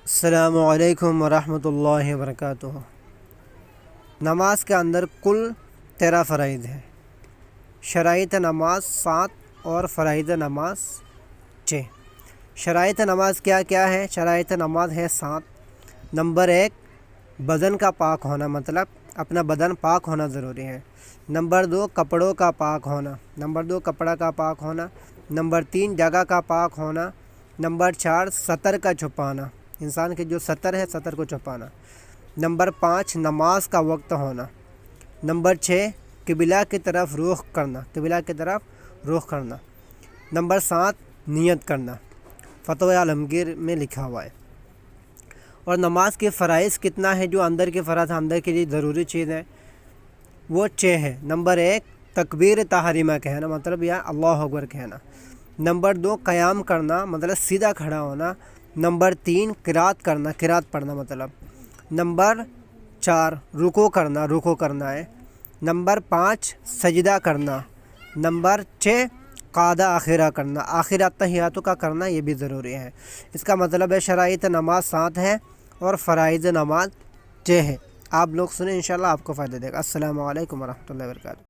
السلام علیکم ورحمۃ اللہ وبرکاتہ۔ نماز کے اندر کل 13 فرائض ہیں۔ شرائط نماز 7 اور فرائض نماز 6۔ شرائط نماز کیا کیا ہے؟ شرائط نماز ہے 7۔ نمبر 1 بدن کا پاک ہونا، مطلب اپنا بدن پاک ہونا ضروری ہے۔ نمبر 2 کپڑوں کا پاک ہونا۔ نمبر 2 کپڑا کا پاک ہونا۔ نمبر 3 جگہ کا پاک ہونا۔ نمبر 4 سطر کا چھپانا، انسان کے جو سطر ہے سطر کو چھپانا۔ نمبر 5 نماز کا وقت ہونا۔ نمبر 6 قبلہ کی طرف رخ کرنا، قبلہ کی طرف رخ کرنا۔ نمبر 7 نیت کرنا، فتوی عالمگیر میں لکھا ہوا ہے۔ اور نماز کے فرائض کتنا ہے؟ جو اندر کے فرائض اندر کے لیے ضروری چیز ہے وہ 6 ہے۔ نمبر 1 تکبیر تحریمہ کہنا، مطلب یا اللہ اکبر کہنا۔ نمبر 2 قیام کرنا، مطلب سیدھا کھڑا ہونا۔ نمبر 3 قرات کرنا، قرات پڑھنا مطلب۔ نمبر 4 رکوع کرنا، رکوع کرنا ہے۔ نمبر 5 سجدہ کرنا۔ نمبر 6 قعدہ آخرہ کرنا، آخر التحیات کا کرنا، یہ بھی ضروری ہے۔ اس کا مطلب ہے شرائط نماز 7 ہے اور فرائض نماز 6 ہے۔ آپ لوگ سنیں، انشاءاللہ آپ کو فائدہ دے گا۔ السلام علیکم ورحمۃ اللہ وبرکاتہ۔